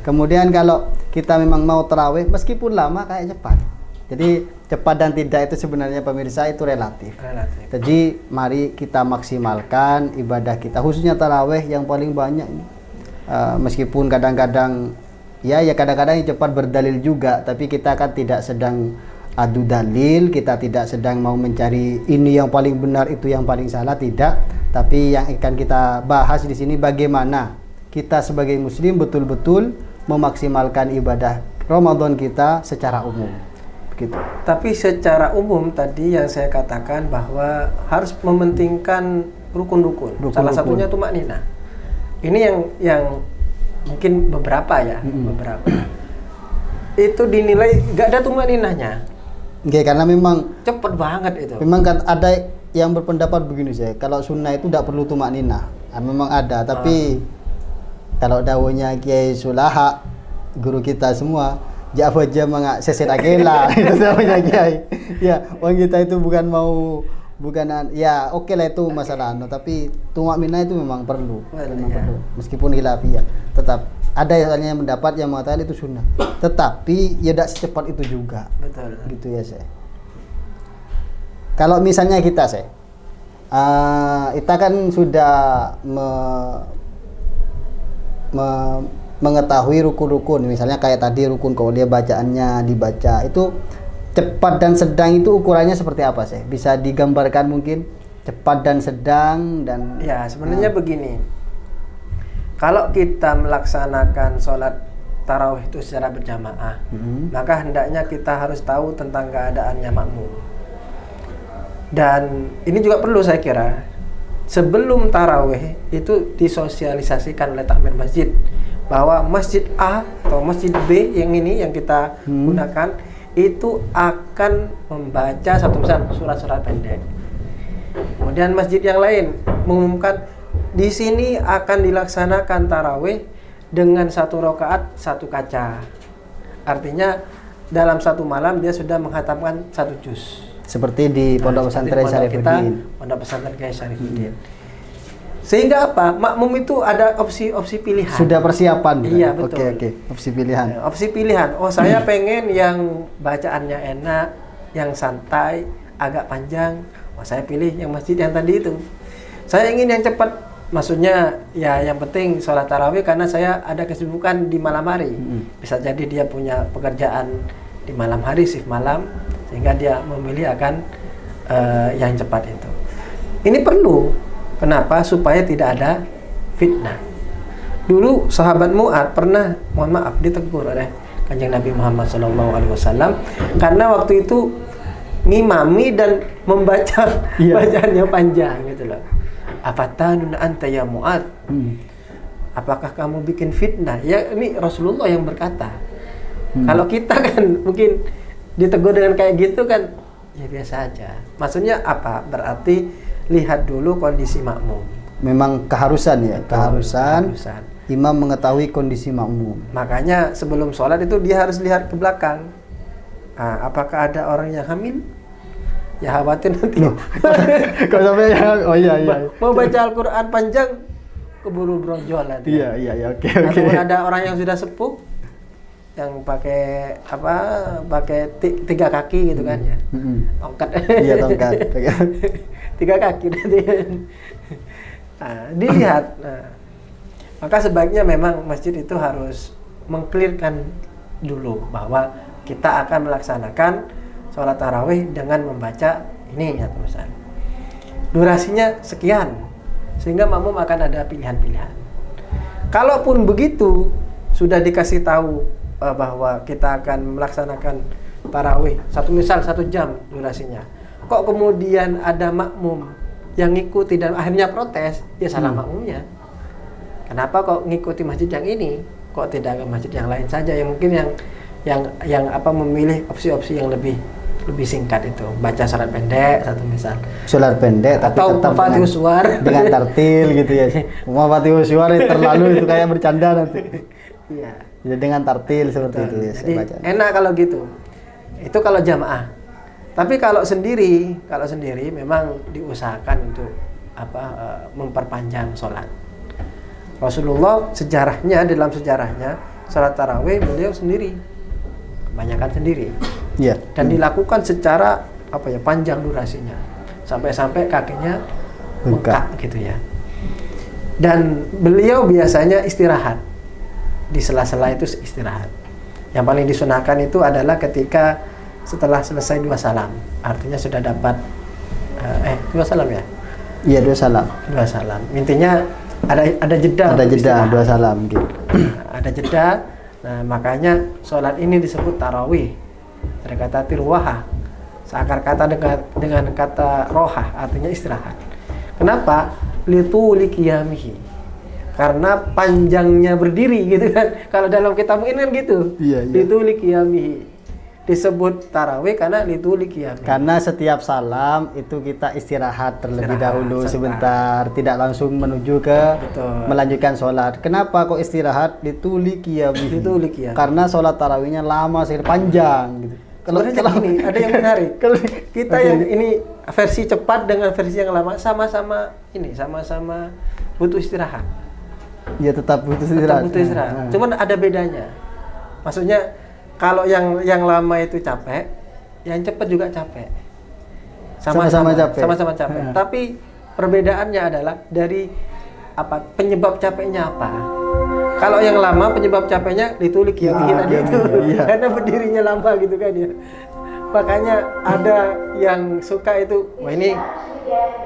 Kemudian kalau kita memang mau tarawih meskipun lama kayak cepat. Jadi cepat dan tidak itu sebenarnya pemirsa itu relatif. Jadi mari kita maksimalkan ibadah kita khususnya tarawih yang paling banyak. Meskipun kadang-kadang kadang-kadang yang cepat berdalil juga, tapi kita kan tidak sedang adu dalil, kita tidak sedang mau mencari ini yang paling benar itu yang paling salah, tidak. Tapi yang akan kita bahas di sini bagaimana kita sebagai muslim betul-betul memaksimalkan ibadah Ramadan kita secara umum. Begitu. Tapi secara umum tadi yang saya katakan bahwa harus mementingkan rukun-rukun. Salah satunya tumak ninah. Ini yang mungkin beberapa beberapa. Itu dinilai gak ada tumak ninahnya. Oke, karena memang cepet banget itu. Memang kan ada yang berpendapat begini kalau sunnah itu tidak perlu tumak ninah. Memang ada, tapi kalau dawuhnya Kiai Sulaha, guru kita semua, Ja'fa mangak seset akela itu dawuhnya Kiai. Ya, orang kita itu bukan ya oke lah itu masalah tapi tumak ninah itu memang perlu. Perlu. Meskipun khilafiyah, tetap ada yang mendapat yang mengatakan itu sunnah. Tetapi ya tidak secepat itu juga. Betul. Gitu ya Kalau misalnya kita kita kan sudah mengetahui rukun-rukun, misalnya kayak tadi rukun qauliyah bacaannya dibaca, itu cepat dan sedang itu ukurannya seperti apa Bisa digambarkan mungkin cepat dan sedang dan ya sebenarnya begini. Kalau kita melaksanakan sholat tarawih itu secara berjamaah, maka hendaknya kita harus tahu tentang keadaannya makmum. Dan ini juga perlu saya kira, sebelum tarawih itu disosialisasikan oleh takmir masjid bahwa masjid A atau masjid B yang ini yang kita gunakan itu akan membaca surat-surat pendek. Kemudian masjid yang lain mengumumkan di sini akan dilaksanakan tarawih dengan 1 rakaat 1 kaca. Artinya dalam 1 malam dia sudah menghatamkan 1 juz. Seperti di Pondok Pesantren Syarifuddin. Pondok Pesantren Kiai Syarifuddin. Sehingga apa? Makmum itu ada opsi pilihan. Sudah persiapan. Iya, betul. Oke. Opsi pilihan. Opsi pilihan. Oh, saya pengen yang bacaannya enak, yang santai, agak panjang. Oh, saya pilih yang masjid yang tadi itu. Saya ingin yang cepat. Maksudnya ya yang penting sholat tarawih karena saya ada kesibukan di malam hari. Bisa jadi dia punya pekerjaan di malam hari, shift malam, sehingga dia memilih akan yang cepat itu. Ini perlu. Kenapa? Supaya tidak ada fitnah. Dulu sahabat Mu'ad pernah, mohon maaf, ditegur oleh Kanjeng Nabi Muhammad SAW karena waktu itu ngimami dan membaca bacaannya panjang gitu loh. Afatanun anta ya Mu'ad? Apakah kamu bikin fitnah? Ya ini Rasulullah yang berkata. Kalau kita kan mungkin ditegur dengan kayak gitu kan ya biasa aja. Maksudnya apa? Berarti lihat dulu kondisi makmum. Memang keharusan ya. Keharusan. Imam mengetahui kondisi makmum. Makanya sebelum sholat itu dia harus lihat ke belakang. Apakah ada orang yang hamil? Ya khawatir nanti. Kalau sampai oh iya. Mau baca Al-Quran panjang keburu brojol nanti. Iya, oke. Ataupun ada orang yang sudah sepuh yang pakai tiga kaki gitu kan ya. Tongkat. Iya, tongkat. 3 kaki nanti. Nah, dilihat. Nah, maka sebaiknya memang masjid itu harus mengklirkan dulu bahwa kita akan melaksanakan sholat tarawih dengan membaca ini ya teman-teman. Durasinya sekian sehingga makmum akan ada pilihan-pilihan. Kalaupun begitu sudah dikasih tahu bahwa kita akan melaksanakan tarawih misal 1 jam durasinya. Kok kemudian ada makmum yang ngikuti dan akhirnya protes, ya salah makmumnya. Kenapa kok ngikuti masjid yang ini? Kok tidak ke masjid yang lain saja yang mungkin yang memilih opsi-opsi yang lebih singkat itu, baca salat pendek misal. Salat pendek atau Mafatihus Suwar dengan tartil gitu ya. Mafatihus Suwar terlalu itu kayak bercanda nanti. Iya. Jadi dengan tartil seperti itu ya. Jadi enak kalau gitu. Itu kalau jamaah. Tapi kalau sendiri memang diusahakan untuk memperpanjang sholat. Rasulullah dalam sejarahnya sholat tarawih beliau sendiri, kebanyakan sendiri. Yeah. Dan dilakukan secara panjang durasinya, sampai kakinya bengkak gitu ya. Dan beliau biasanya istirahat di sela-sela itu istirahat. Yang paling disunahkan itu adalah ketika setelah selesai 2 salam, artinya sudah dapat 2 salam ya? Iya, 2 salam. 2 salam. Intinya ada jeda. Ada jeda 2 salam gitu. Ada jeda. Nah, makanya sholat ini disebut tarawih. Dari kata tirwaha. Seakar kata dengan kata rohah, artinya istirahat. Kenapa? Lituli qiyamihi. Karena panjangnya berdiri gitu kan. Kalau dalam kitab ini kan gitu. Iya. Lituli qiyamihi. Disebut tarawih karena lituli qiyamihi. Karena setiap salam itu kita istirahat terlebih dahulu sebentar, tidak langsung menuju ke melanjutkan sholat. Kenapa kok istirahat? Lituli qiyamihi. Karena sholat tarawihnya lama sekali, panjang gitu. Kalau ini ada yang menarik. Kita yang ini versi cepat dengan versi yang lama sama-sama butuh istirahat. Ya tetap butuh istirahat. Cuman ada bedanya. Maksudnya kalau yang lama itu capek, yang cepat juga capek. Sama-sama capek. Tapi perbedaannya adalah dari penyebab capeknya apa. Kalau yang lama penyebab capeknya ditulik tadi itu. Karena berdirinya lama gitu kan ya. Makanya ada yang suka itu, ini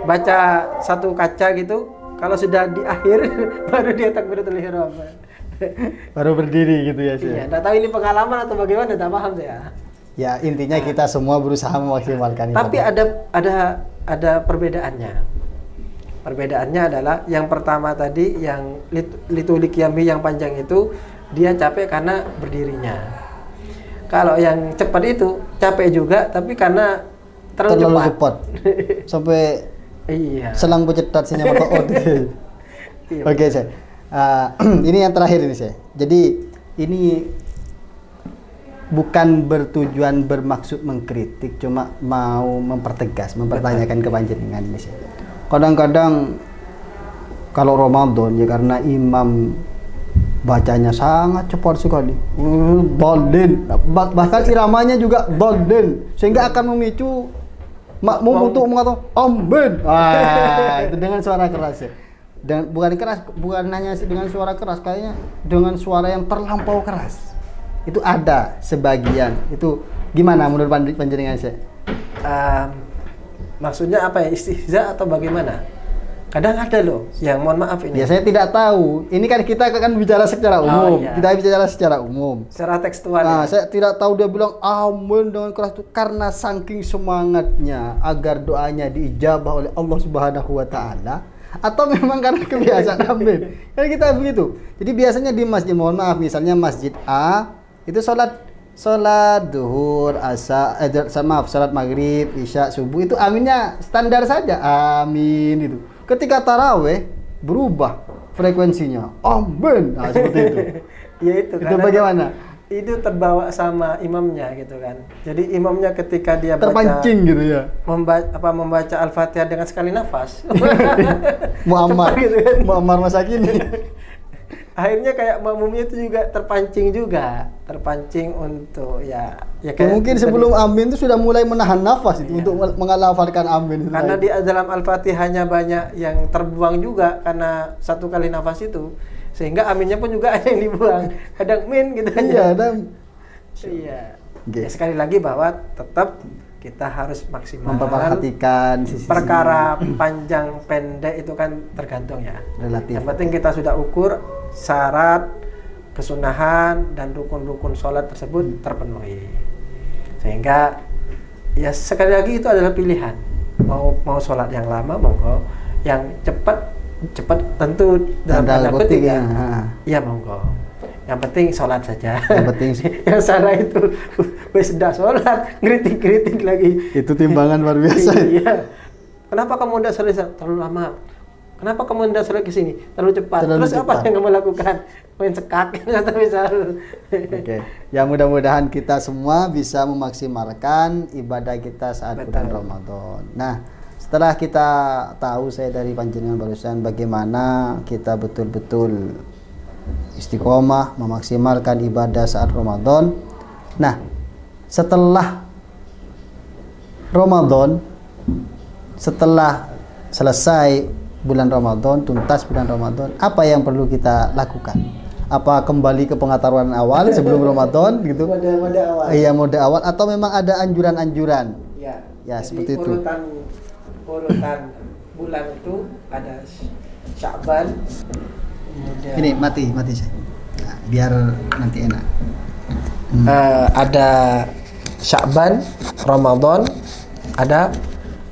baca 1 kaca gitu, kalau sudah di akhir baru dia takbiratul ihram. Baru berdiri gitu ya sih. Iya, enggak tahu ini pengalaman atau bagaimana, enggak paham saya. Ya, intinya kita semua berusaha memaksimalkan itu. Tapi ada perbedaannya. Perbedaannya adalah yang pertama tadi yang lituli qiyami yang panjang itu dia capek karena berdirinya. Kalau yang cepat itu capek juga tapi karena terlalu cepat. Sampai selang pencetat sinyal motor. Oke, saya. Ini yang terakhir ini saya. Jadi ini bukan bertujuan bermaksud mengkritik, cuma mau mempertanyakan kepanjenengan ini saya. Kadang-kadang kalau Ramadan ya karena imam bacanya sangat cepat sekali, bolden, bahkan iramanya juga bolden, sehingga akan memicu makmum untuk mengatakan amin. Itu dengan suara keras ya. Dan bukan hanya dengan suara keras, kayaknya dengan suara yang terlampau keras. Itu ada sebagian. Itu gimana menurut panjenengan sih? Maksudnya apa ya, istihza atau bagaimana? Kadang ada loh yang mohon maaf ini. Ya saya tidak tahu. Ini kan kita akan bicara secara umum. Kita bicara secara umum. Secara tekstual. Nah, saya tidak tahu dia bilang amin dengan keras itu karena saking semangatnya agar doanya diijabah oleh Allah Subhanahu wa taala. Atau memang karena kebiasaan amin. Kan kita begitu. Jadi biasanya di masjid, mohon maaf, misalnya masjid A itu sholat duhur, sholat maghrib, isya, subuh itu aminnya standar saja, amin itu. Ketika taraweh berubah frekuensinya, amin. Nah, seperti itu. Ya itu. Itu bagaimana? itu terbawa sama imamnya gitu kan. Jadi imamnya ketika dia terpancing gitu ya. Membaca Al-Fatihah dengan sekali nafas. Muammar gitu kan. Muammar masa kini. Akhirnya kayak makmumnya itu juga terpancing untuk ya kayak mungkin sebelum amin itu sudah mulai menahan nafas itu untuk mengalafalkan amin. Karena di dalam Al-Fatihahnya banyak yang terbuang juga karena satu kali nafas itu. Sehingga aminnya pun juga ada yang dibuang. Kadang min gitu aja. Iya, iya. Ya, sekali lagi bahwa tetap kita harus maksimal memperhatikan perkara panjang pendek itu kan tergantung ya. Relatif. Yang penting kita sudah ukur syarat, kesunahan dan rukun-rukun sholat tersebut terpenuhi. Sehingga ya sekali lagi itu adalah pilihan. Mau sholat yang lama, monggo. Yang cepat tentu dalam tanda kutip ya monggo. Yang penting sholat saja. Yang penting yang salah itu wis sudah sholat ngeritik lagi. Itu timbangan luar biasa. Iya. Kenapa kamu tidak sholat terlalu lama? Kenapa kamu tidak sholat ke sini terlalu cepat? Terus apa yang kamu lakukan? Main sekak atau misal. Oke. Ya mudah-mudahan kita semua bisa memaksimalkan ibadah kita saat bulan Ramadan. Nah, setelah kita tahu saya dari panjenengan barusan bagaimana kita betul-betul istiqomah memaksimalkan ibadah saat Ramadan. Nah, setelah Ramadan, setelah selesai bulan Ramadan, tuntas bulan Ramadan, apa yang perlu kita lakukan? Apa kembali ke pengetahuan awal sebelum Ramadan gitu? Mode awal. Iya, mode awal atau memang ada anjuran-anjuran? Ya, seperti itu. Urutan bulan itu ada Sya'ban, kemudian ini mati saya. Nah, biar nanti enak. Ada Sya'ban, Ramadan, ada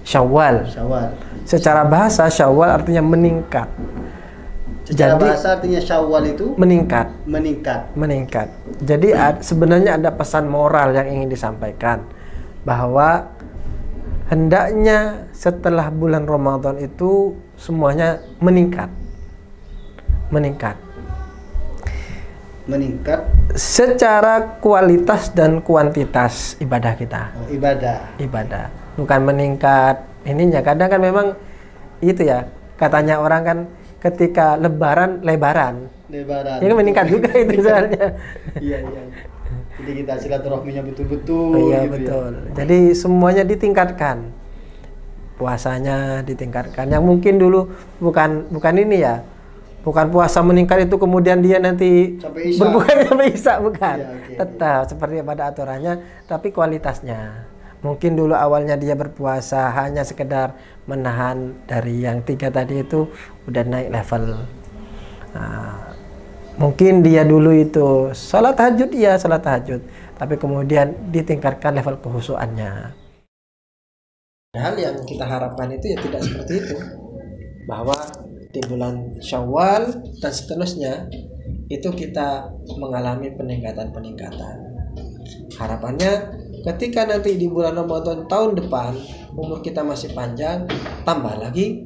Syawal. Secara bahasa Syawal artinya meningkat. Secara bahasa artinya Syawal itu meningkat. Jadi sebenarnya ada pesan moral yang ingin disampaikan bahwa hendaknya setelah bulan Ramadan itu semuanya meningkat secara kualitas dan kuantitas ibadah kita. Ibadah bukan meningkat ininya. Kadang kan memang itu ya, katanya orang kan ketika lebaran ya kan meningkat juga itu soalnya. Iya. Jadi kita silaturahminya betul-betul. Iya gitu betul. Ya. Jadi semuanya ditingkatkan. Puasanya ditingkatkan. Yang mungkin dulu bukan ini ya. Bukan puasa meningkat itu kemudian dia nanti berbuka sampai Isya, bukan. Iya, okay, Tetap seperti pada aturannya, tapi kualitasnya. Mungkin dulu awalnya dia berpuasa hanya sekedar menahan dari yang 3 tadi itu udah naik level. Nah, mungkin dia dulu itu sholat tahajud, tapi kemudian ditingkatkan level kehusuannya. Padahal yang kita harapkan itu ya tidak seperti itu, bahwa di bulan Syawal dan seterusnya itu kita mengalami peningkatan. Harapannya ketika nanti di bulan Ramadan tahun depan umur kita masih panjang, tambah lagi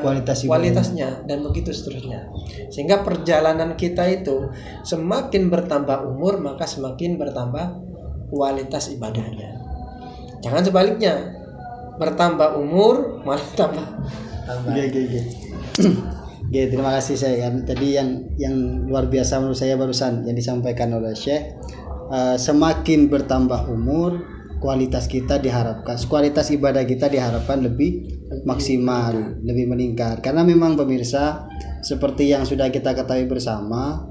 kualitasnya dan begitu seterusnya. Sehingga perjalanan kita itu semakin bertambah umur maka semakin bertambah kualitas ibadahnya. Jangan sebaliknya, bertambah umur malah tambah. Terima kasih saya kan. Tadi yang luar biasa menurut saya barusan yang disampaikan oleh Syekh. Semakin bertambah umur, kualitas ibadah kita diharapkan lebih maksimal, lebih meningkat. Karena memang pemirsa, seperti yang sudah kita ketahui bersama,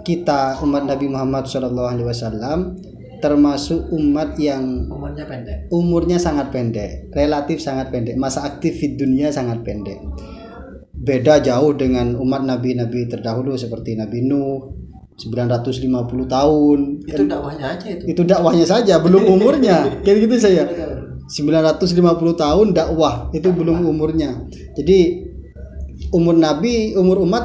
kita umat Nabi Muhammad SAW termasuk umat yang umurnya sangat pendek, relatif sangat pendek, masa aktif di dunia sangat pendek. Beda jauh dengan umat nabi-nabi terdahulu seperti Nabi Nuh 950 tahun. Itu dakwahnya aja itu. Itu dakwahnya saja, belum umurnya. Kayak gitu saya. 950 tahun dakwah, itu belum umurnya. Jadi umur umat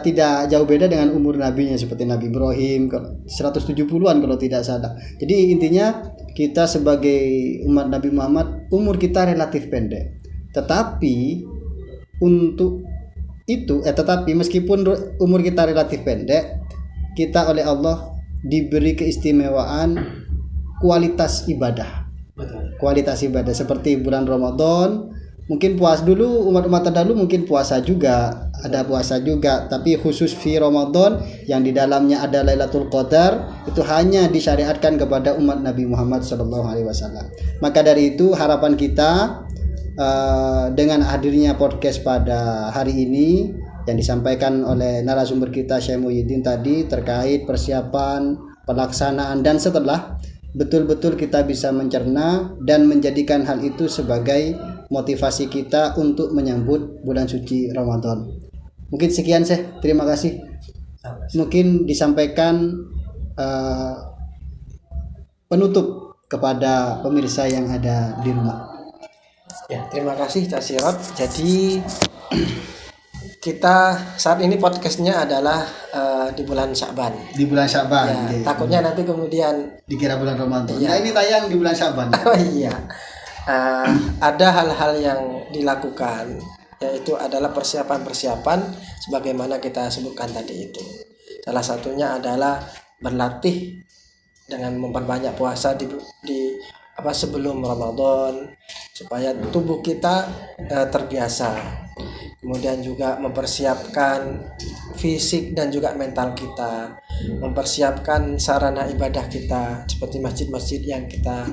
tidak jauh beda dengan umur nabinya seperti Nabi Ibrahim 170-an kalau tidak salah. Jadi intinya kita sebagai umat Nabi Muhammad umur kita relatif pendek. Tetapi meskipun umur kita relatif pendek, kita oleh Allah diberi keistimewaan kualitas ibadah. Betul. Kualitas ibadah seperti bulan Ramadan, mungkin puas dulu umat-umat terdahulu mungkin puasa juga, ada puasa juga, tapi khusus fi Ramadan yang di dalamnya ada Lailatul Qadar itu hanya disyariatkan kepada umat Nabi Muhammad SAW. Maka dari itu harapan kita dengan hadirnya podcast pada hari ini yang disampaikan oleh narasumber kita Syekh Muhyiddin tadi terkait persiapan, pelaksanaan dan setelah, betul-betul kita bisa mencerna dan menjadikan hal itu sebagai motivasi kita untuk menyambut bulan suci Ramadan. Mungkin sekian Syekh, terima kasih. Mungkin disampaikan penutup kepada pemirsa yang ada di rumah. Ya, terima kasih Cak Sirot. Jadi kita saat ini podcastnya adalah di bulan Sya'ban. Di bulan Sya'ban. Ya, takutnya nanti kemudian dikira bulan Ramadan. Ya. Nah ini tayang di bulan Sya'ban. Oh iya. Ada hal-hal yang dilakukan, yaitu adalah persiapan-persiapan sebagaimana kita sebutkan tadi itu. Salah satunya adalah berlatih dengan memperbanyak puasa di sebelum Ramadan supaya tubuh kita terbiasa. Kemudian juga mempersiapkan fisik dan juga mental kita, mempersiapkan sarana ibadah kita seperti masjid-masjid yang kita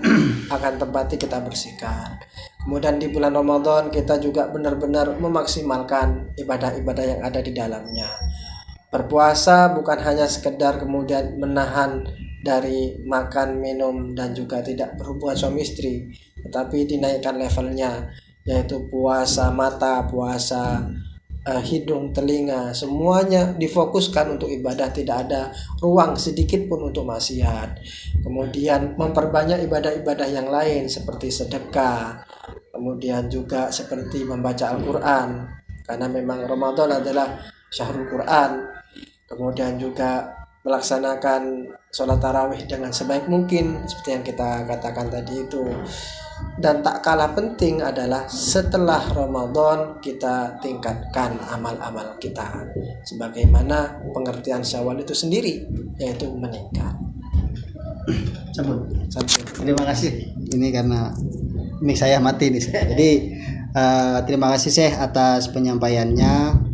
akan tempati kita bersihkan. Kemudian di bulan Ramadan kita juga benar-benar memaksimalkan ibadah-ibadah yang ada di dalamnya. Berpuasa bukan hanya sekedar kemudian menahan dari makan, minum dan juga tidak berhubungan suami istri, tetapi dinaikkan levelnya, yaitu puasa mata, puasa hidung, telinga, semuanya difokuskan untuk ibadah, tidak ada ruang sedikit pun untuk maksiat. Kemudian memperbanyak ibadah-ibadah yang lain seperti sedekah, kemudian juga seperti membaca Al-Quran, karena memang Ramadan adalah syahrul Quran. Kemudian juga melaksanakan sholat tarawih dengan sebaik mungkin seperti yang kita katakan tadi itu. Dan tak kalah penting adalah setelah Ramadan kita tingkatkan amal-amal kita sebagaimana pengertian Syawal itu sendiri, yaitu meningkat. Sabun. Terima kasih. Ini karena mic saya mati nih. Jadi terima kasih Syekh atas penyampaiannya.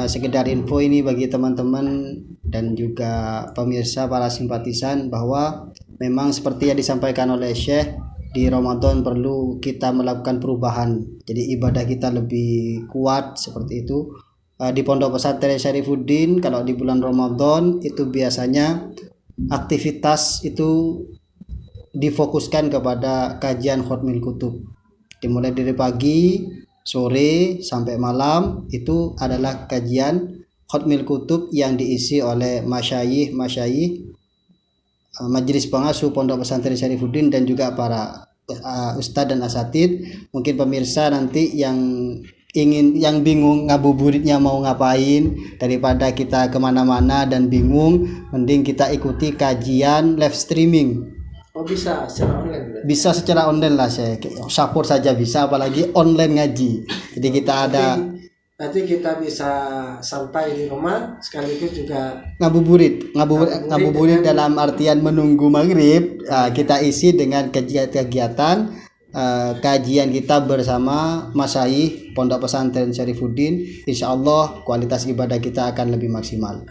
Sekedar info ini bagi teman-teman dan juga pemirsa para simpatisan bahwa memang seperti yang disampaikan oleh Syekh, di Ramadan perlu kita melakukan perubahan. Jadi ibadah kita lebih kuat seperti itu. Di Pondok Pesantren Syarifuddin kalau di bulan Ramadan itu biasanya aktivitas itu difokuskan kepada kajian Khatmil Kutub. Dimulai dari pagi, sore sampai malam itu adalah kajian Khatmil Kutub yang diisi oleh masyayikh Majelis Pengasuh Pondok Pesantren Syarifuddin dan juga para ustadz dan asatid. Mungkin pemirsa nanti yang bingung ngabuburitnya mau ngapain, daripada kita kemana-mana dan bingung, mending kita ikuti kajian live streaming. Oh, bisa secara online? Bisa secara online lah, saya support saja bisa, apalagi online ngaji. Jadi kita ada nanti kita bisa sampai di rumah sekaligus juga ngabuburit dalam artian menunggu maghrib. Kita isi dengan kegiatan kajian kita bersama masyayikh Pondok Pesantren Syarifuddin. Insyaallah kualitas ibadah kita akan lebih maksimal.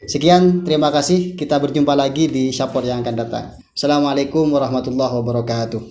Sekian, terima kasih. Kita berjumpa lagi di support yang akan datang. Assalamualaikum warahmatullahi wabarakatuh.